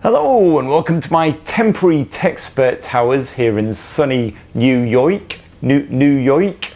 Hello and welcome to my temporary tech Spurt towers here in sunny Noo Yoik. Noo Yoik!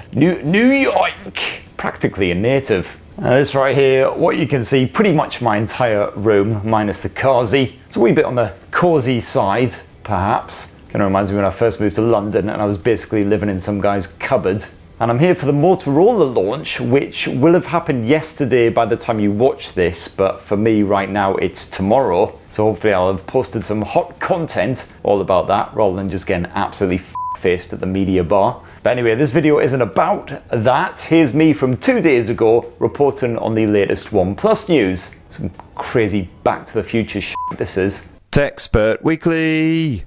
Practically a native. This right here, what you can see, pretty much my entire room minus the cosy. It's a wee bit on the cozy side, perhaps. Kind of reminds me when I first moved to London and I was basically living in some guy's cupboard. And I'm here for the Motorola launch, which will have happened yesterday by the time you watch this, but for me right now it's tomorrow. So hopefully I'll have posted some hot content all about that rather than just getting absolutely faced at the media bar. But anyway, this video isn't about that. Here's me from 2 days ago reporting on the latest OnePlus news. Some crazy Back to the Future shit this is. Tech Spurt Weekly.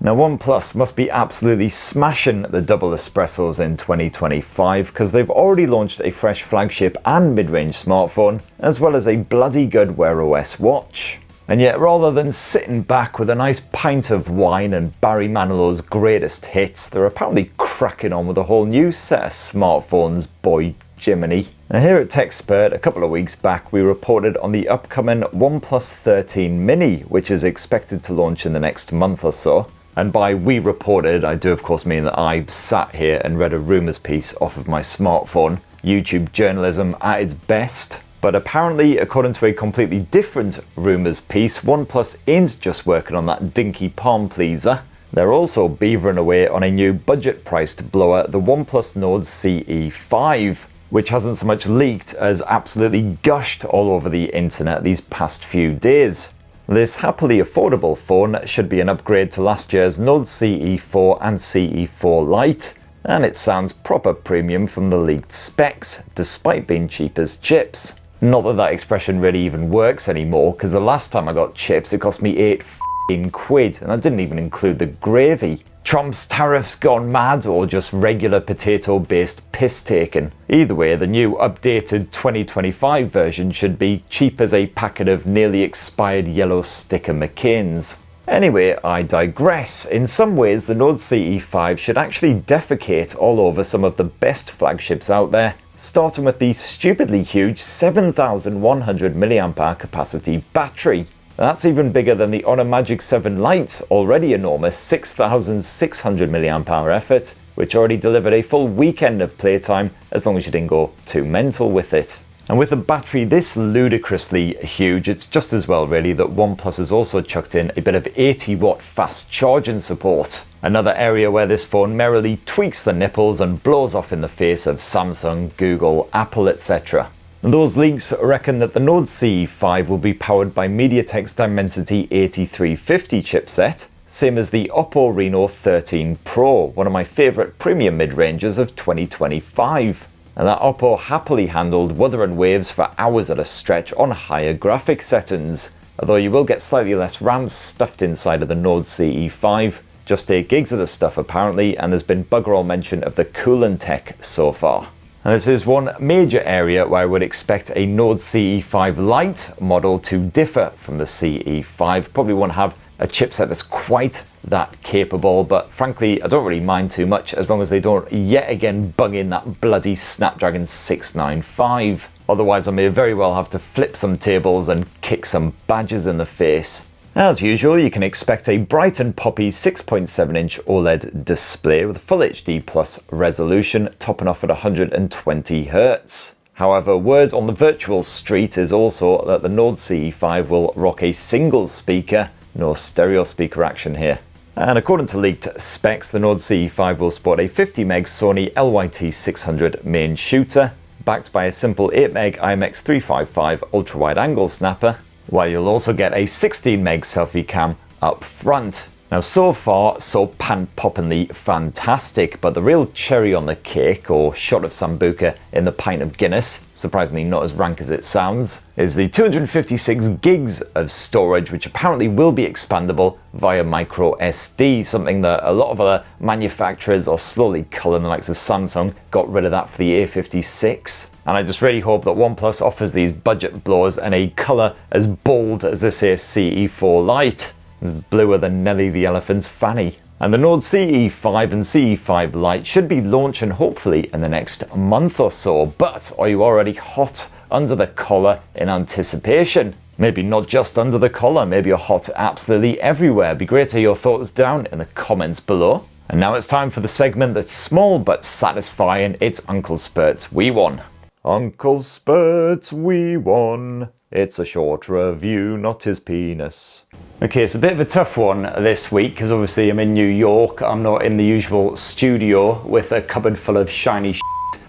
Now OnePlus must be absolutely smashing the double espressos in 2025 because they've already launched a fresh flagship and mid-range smartphone, as well as a bloody good Wear OS watch. And yet rather than sitting back with a nice pint of wine and Barry Manilow's greatest hits, they're apparently cracking on with a whole new set of smartphones, boy Jiminy. Now here at Tech Spurt, a couple of weeks back, we reported on the upcoming OnePlus 13 Mini, which is expected to launch in the next month or so. And by we reported, I do of course mean that I sat here and read a rumours piece off of my smartphone. YouTube journalism at its best. But apparently, according to a completely different rumours piece, OnePlus ain't just working on that dinky palm pleaser. They're also beavering away on a new budget-priced blower, the OnePlus Nord CE5, which hasn't so much leaked as absolutely gushed all over the internet these past few days. This happily affordable phone should be an upgrade to last year's Nord CE4 and CE4 Lite, and it sounds proper premium from the leaked specs, despite being cheap as chips. Not that expression really even works anymore, because the last time I got chips it cost me 8 f***ing quid, and I didn't even include the gravy. Trump's tariffs gone mad, or just regular potato-based piss-taking. Either way, the new updated 2025 version should be cheap as a packet of nearly expired yellow sticker McCains. Anyway, I digress. In some ways, the Nord CE5 should actually defecate all over some of the best flagships out there, starting with the stupidly huge 7,100 mAh capacity battery. That's even bigger than the Honor Magic 7 Lite's already enormous 6,600 mAh effort, which already delivered a full weekend of playtime as long as you didn't go too mental with it. And with a battery this ludicrously huge, it's just as well really that OnePlus has also chucked in a bit of 80-watt fast charging support. Another area where this phone merrily tweaks the nipples and blows off in the face of Samsung, Google, Apple, etc. And those leaks reckon that the Nord CE5 will be powered by Mediatek's Dimensity 8350 chipset, same as the Oppo Reno 13 Pro, one of my favourite premium mid-rangers of 2025. And that Oppo happily handled Wuthering Waves for hours at a stretch on higher graphic settings, although you will get slightly less RAM stuffed inside of the Nord CE5. Just 8 gigs of the stuff apparently, and there's been bugger all mention of the coolant tech so far. And this is one major area where I would expect a Nord CE5 Lite model to differ from the CE5. Probably won't have a chipset that's quite that capable, but frankly I don't really mind too much as long as they don't yet again bung in that bloody Snapdragon 695. Otherwise I may very well have to flip some tables and kick some badges in the face. As usual, you can expect a bright and poppy 6.7-inch OLED display with Full HD Plus resolution, topping off at 120Hz. However, word on the virtual street is also that the Nord CE5 will rock a single speaker, no stereo speaker action here. And according to leaked specs, the Nord CE5 will sport a 50meg Sony LYT-600 main shooter, backed by a simple 8meg IMX355 ultra-wide-angle snapper, while you'll also get a 16meg selfie cam up front. Now so far, so pan-poppingly fantastic, but the real cherry on the cake, or shot of Sambuca in the pint of Guinness, surprisingly not as rank as it sounds, is the 256 gigs of storage, which apparently will be expandable via micro SD, something that a lot of other manufacturers are slowly culling. The likes of Samsung got rid of that for the A56. And I just really hope that OnePlus offers these budget blowers in a colour as bold as this here CE4 Lite. It's bluer than Nelly the Elephant's fanny. And the Nord CE5 and CE5 Lite should be launching hopefully in the next month or so. But are you already hot under the collar in anticipation? Maybe not just under the collar, maybe you're hot absolutely everywhere. It'd be great to hear your thoughts down in the comments below. And now it's time for the segment that's small but satisfying. It's Uncle Spurt's We Won. Uncle Spurt's We Won. It's a short review, not his penis. Okay, it's a bit of a tough one this week because obviously I'm in New York. I'm not in the usual studio with a cupboard full of shiny shit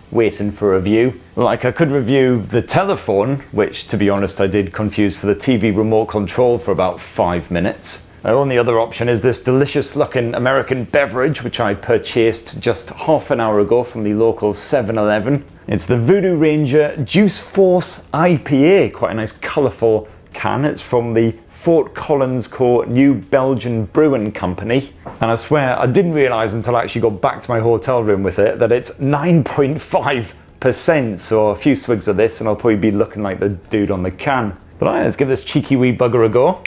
waiting for review. Like, I could review the telephone, which to be honest I did confuse for the TV remote control for about 5 minutes. The only other option is this delicious looking American beverage which I purchased just half an hour ago from the local 7-Eleven. It's the Voodoo Ranger Juice Force IPA, quite a nice colourful can. It's from the Fort Collins Co. New Belgian Brewing Company. And I swear I didn't realise until I actually got back to my hotel room with it that it's 9.5%. So a few swigs of this and I'll probably be looking like the dude on the can. But let's give this cheeky wee bugger a go.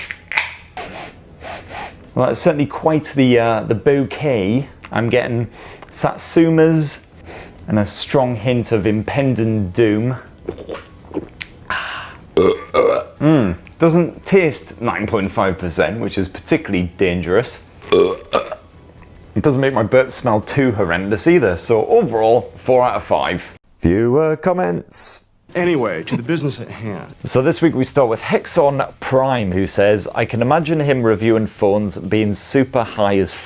Well, it's certainly quite the bouquet. I'm getting Satsumas and a strong hint of impending doom. Doesn't taste 9.5%, which is particularly dangerous. It doesn't make my burp smell too horrendous either, so overall, 4 out of 5. Viewer comments. Anyway, to the business at hand. So this week we start with Hexon Prime, who says, I can imagine him reviewing phones being super high as f***.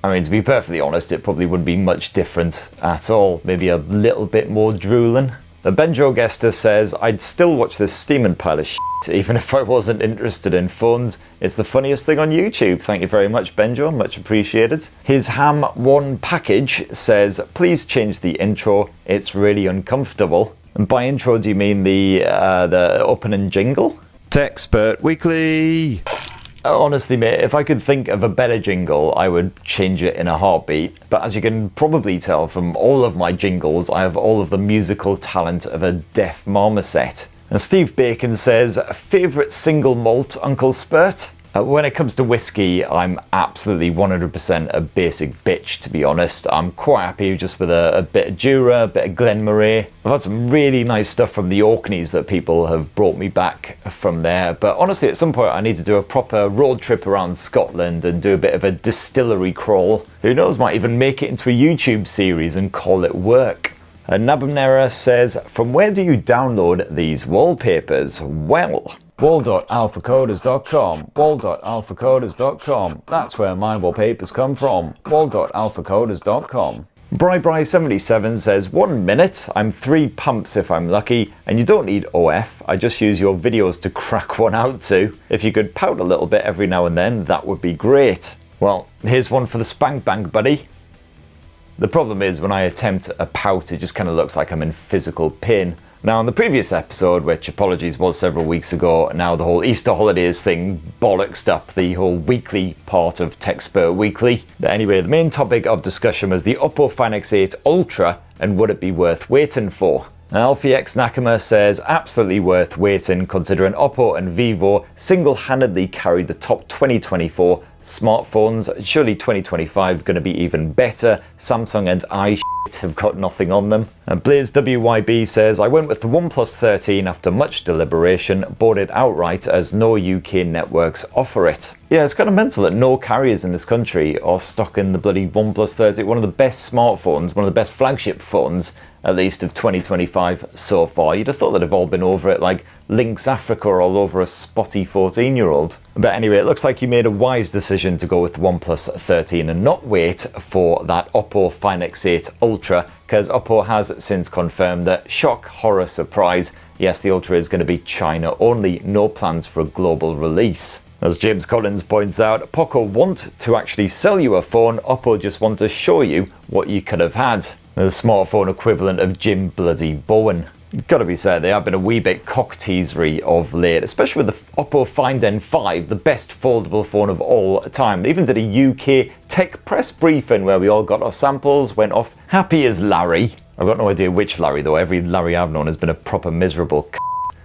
I mean, to be perfectly honest, it probably wouldn't be much different at all. Maybe a little bit more drooling. The Benjo Gester says, I'd still watch this steaming pile of shit, even if I wasn't interested in phones. It's the funniest thing on YouTube. Thank you very much, Benjo. Much appreciated. His Ham One Package says, please change the intro. It's really uncomfortable. And by intro, do you mean the opening jingle? Tech Spurt Weekly. Honestly, mate, if I could think of a better jingle, I would change it in a heartbeat. But as you can probably tell from all of my jingles, I have all of the musical talent of a deaf marmoset. And Steve Bacon says, favourite single malt, Uncle Spurt? When it comes to whiskey, I'm absolutely 100% a basic bitch, to be honest. I'm quite happy just with a bit of Jura, a bit of Glenmorangie. I've had some really nice stuff from the Orkneys that people have brought me back from there. But honestly, at some point, I need to do a proper road trip around Scotland and do a bit of a distillery crawl. Who knows, might even make it into a YouTube series and call it work. Nabamnera says, from where do you download these wallpapers? Well, wall.alphacoders.com, wall.alphacoders.com. That's where my wallpapers come from, wall.alphacoders.com. Bri77 says, 1 minute, I'm 3 pumps if I'm lucky, and you don't need OF, I just use your videos to crack one out to. If you could pout a little bit every now and then, that would be great. Well, here's one for the spank bank, buddy. The problem is when I attempt a pout, it just kind of looks like I'm in physical pain. Now, in the previous episode, which apologies was several weeks ago, now the whole Easter holidays thing bollocksed up the whole weekly part of TechSpurt Weekly. But anyway, the main topic of discussion was the Oppo Find X8 Ultra and would it be worth waiting for? Alfie X Nakama says, absolutely worth waiting considering Oppo and Vivo single-handedly carried the top 2024 smartphones. Surely 2025 going to be even better. Samsung and have got nothing on them. And Blaze WYB says, I went with the OnePlus 13 after much deliberation, bought it outright as no UK networks offer it. Yeah, it's kind of mental that no carriers in this country are stocking the bloody OnePlus 13, one of the best smartphones, one of the best flagship phones, at least of 2025 so far. You'd have thought they'd have all been over it like Lynx Africa or all over a spotty 14-year-old. But anyway, it looks like you made a wise decision to go with the OnePlus 13 and not wait for that Oppo Find X8 Ultra, because Oppo has since confirmed that, shock, horror, surprise, yes, the Ultra is going to be China only, no plans for a global release. As James Collins points out, Poco want to actually sell you a phone, Oppo just want to show you what you could have had. The smartphone equivalent of Jim Bloody Bowen. Gotta be said, they have been a wee bit cock-teasery of late, especially with the Oppo Find N5, the best foldable phone of all time. They even did a UK tech press briefing where we all got our samples, went off happy as Larry. I've got no idea which Larry though, every Larry I've known has been a proper miserable c***.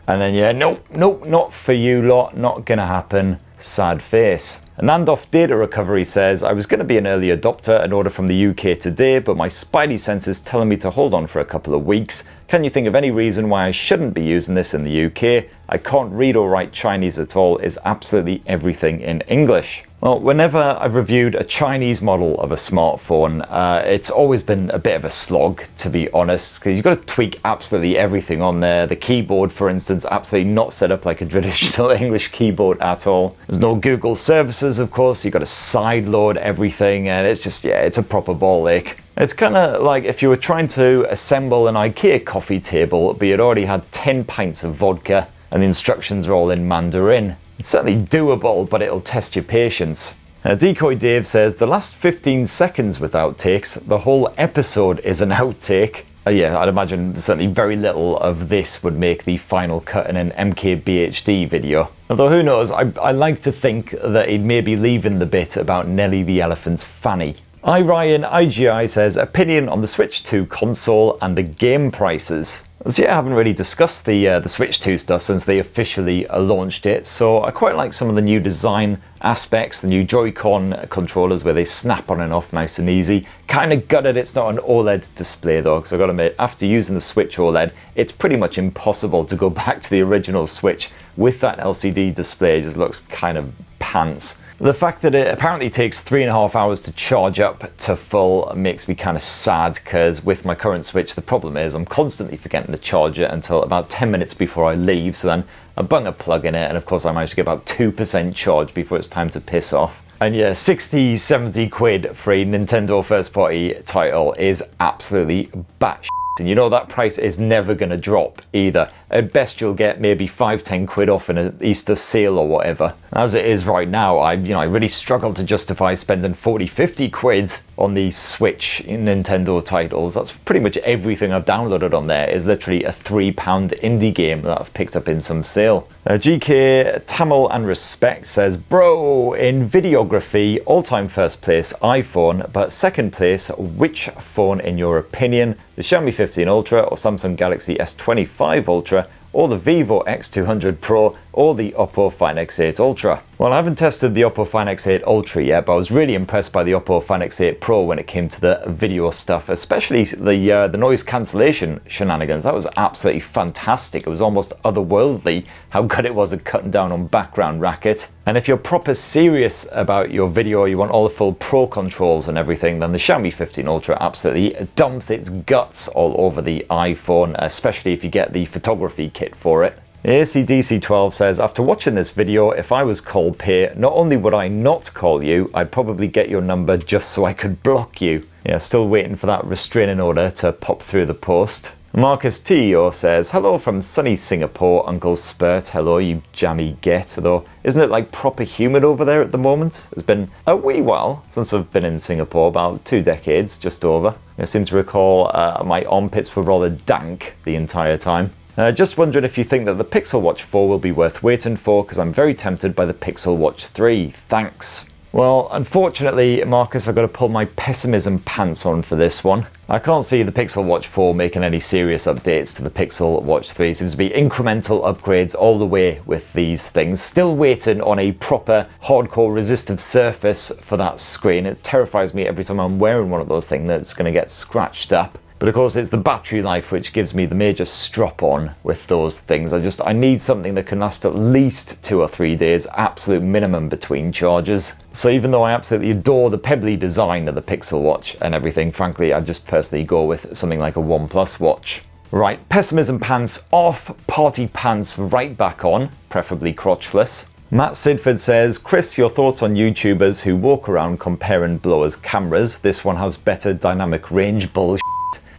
And then yeah, nope, not for you lot, not gonna happen, sad face. Nandoff Data Recovery says, I was going to be an early adopter and order from the UK today, but my spidey sense is telling me to hold on for a couple of weeks. Can you think of any reason why I shouldn't be using this in the UK? I can't read or write Chinese at all. Is absolutely everything in English. Well, whenever I've reviewed a Chinese model of a smartphone, it's always been a bit of a slog, to be honest, because you've got to tweak absolutely everything on there. The keyboard, for instance, absolutely not set up like a traditional English keyboard at all. There's no Google services, of course. You've got to sideload everything, and it's just, yeah, it's a proper ball ache. It's kind of like if you were trying to assemble an IKEA coffee table, but you'd already had 10 pints of vodka, and the instructions are all in Mandarin. It's certainly doable, but it'll test your patience. Decoy Dave says, the last 15 seconds with outtakes, the whole episode is an outtake. Yeah, I'd imagine certainly very little of this would make the final cut in an MKBHD video. Although who knows, I like to think that he'd maybe leave in the bit about Nelly the Elephant's fanny. Ryan IGI says, opinion on the Switch 2 console and the game prices. So yeah, I haven't really discussed the Switch 2 stuff since they officially launched it, so I quite like some of the new design aspects, the new Joy-Con controllers where they snap on and off nice and easy. Kind of gutted it's not an OLED display though, because I've got to admit, after using the Switch OLED, it's pretty much impossible to go back to the original Switch with that LCD display. It just looks kind of pants. The fact that it apparently takes 3.5 hours to charge up to full makes me kind of sad, because with my current Switch the problem is I'm constantly forgetting to charge it until about 10 minutes before I leave, so then I bung a plug in it and of course I manage to get about 2% charge before it's time to piss off. And yeah, 60-70 quid for a Nintendo first party title is absolutely batshit. And you know that price is never going to drop either. At best you'll get maybe 5-10 quid off in an Easter sale or whatever. As it is right now, I really struggle to justify spending 40-50 quid on the Switch in Nintendo titles. That's pretty much everything I've downloaded on there is literally a £3 indie game that I've picked up in some sale. GK Tamil and Respect says, bro, in videography, all-time first place iPhone, but second place, which phone in your opinion? The Xiaomi 15 Ultra or Samsung Galaxy S25 Ultra, or the Vivo X200 Pro, or the Oppo Find X8 Ultra. Well, I haven't tested the Oppo Find X8 Ultra yet, but I was really impressed by the Oppo Find X8 Pro when it came to the video stuff, especially the noise cancellation shenanigans. That was absolutely fantastic. It was almost otherworldly how good it was at cutting down on background racket. And if you're proper serious about your video, you want all the full pro controls and everything, then the Xiaomi 15 Ultra absolutely dumps its guts all over the iPhone, especially if you get the photography kit for it. ACDC12 says, after watching this video, if I was Colpay, not only would I not call you, I'd probably get your number just so I could block you. Yeah, still waiting for that restraining order to pop through the post. Marcus T.O. says, hello from sunny Singapore, Uncle Spurt. Hello, you jammy get. Although, isn't it like proper humid over there at the moment? It's been a wee while since I've been in Singapore, about 2 decades, just over. I seem to recall my armpits were rather dank the entire time. Just wondering if you think that the Pixel Watch 4 will be worth waiting for, because I'm very tempted by the Pixel Watch 3. Thanks. Well, unfortunately, Marcus, I've got to pull my pessimism pants on for this one. I can't see the Pixel Watch 4 making any serious updates to the Pixel Watch 3. It seems to be incremental upgrades all the way with these things. Still waiting on a proper hardcore resistive surface for that screen. It terrifies me every time I'm wearing one of those things that's going to get scratched up. But of course it's the battery life which gives me the major strop on with those things. I need something that can last at least 2 or 3 days, absolute minimum between charges. So even though I absolutely adore the pebbly design of the Pixel Watch and everything, frankly I just personally go with something like a OnePlus watch. Right, pessimism pants off, party pants right back on, preferably crotchless. Matt Sidford says, Chris, your thoughts on YouTubers who walk around comparing blowers cameras? This one has better dynamic range bullshit.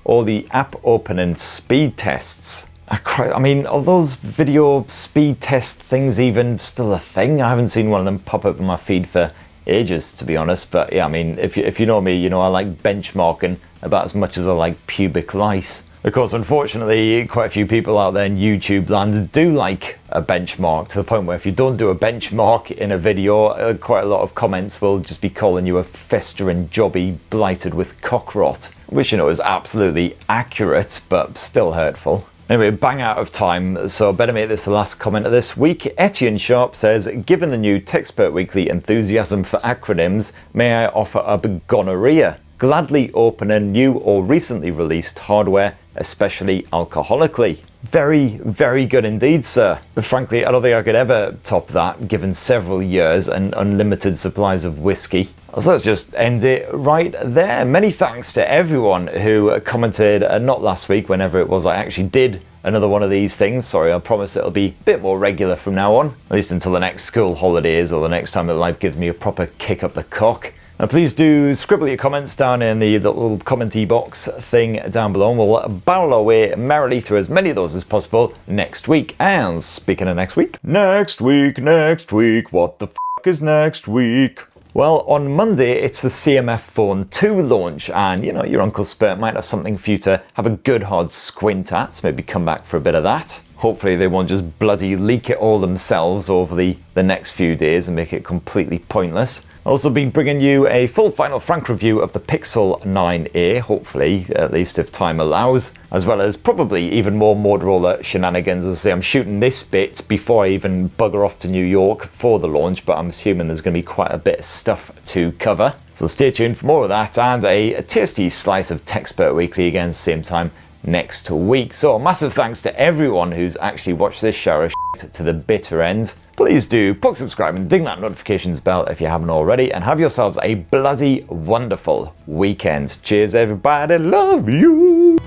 Or the app opening speed tests. I mean, are those video speed test things even still a thing? I haven't seen one of them pop up in my feed for ages, to be honest. But yeah, I mean, if you know me, you know I like benchmarking about as much as I like pubic lice. Of course, unfortunately, quite a few people out there in YouTube land do like a benchmark, to the point where if you don't do a benchmark in a video, quite a lot of comments will just be calling you a festering jobby blighted with cock rot, which, you know, is absolutely accurate, but still hurtful. Anyway, bang out of time, so I better make this the last comment of this week. Etienne Sharp says, given the new TechSpurt Weekly enthusiasm for acronyms, may I offer up gonorrhea? Gladly open a new or recently released hardware, especially alcoholically. Very, very good indeed, sir. Frankly, I don't think I could ever top that, given several years and unlimited supplies of whiskey. So let's just end it right there. Many thanks to everyone who commented, not last week, whenever it was I actually did another one of these things. Sorry, I promise it'll be a bit more regular from now on, at least until the next school holidays or the next time that life gives me a proper kick up the cock. And please do scribble your comments down in the little commenty box thing down below, and we'll barrel our way merrily through as many of those as possible next week. And speaking of next week, what the f is next week? Well, on Monday, it's the CMF Phone 2 launch, and you know, your Uncle Spurt might have something for you to have a good hard squint at, so maybe come back for a bit of that. Hopefully they won't just bloody leak it all themselves over the next few days and make it completely pointless. I'll also be bringing you a full final frank review of the Pixel 9a, hopefully, at least if time allows, as well as probably even more Motorola shenanigans. As I say, I'm shooting this bit before I even bugger off to New York for the launch, but I'm assuming there's going to be quite a bit of stuff to cover. So stay tuned for more of that and a tasty slice of TechSpurt Weekly again, same time next week. So massive thanks to everyone who's actually watched this shower of shit to the bitter end. Please do poke subscribe and ding that notifications bell if you haven't already, and have yourselves a bloody wonderful weekend. Cheers everybody, love you!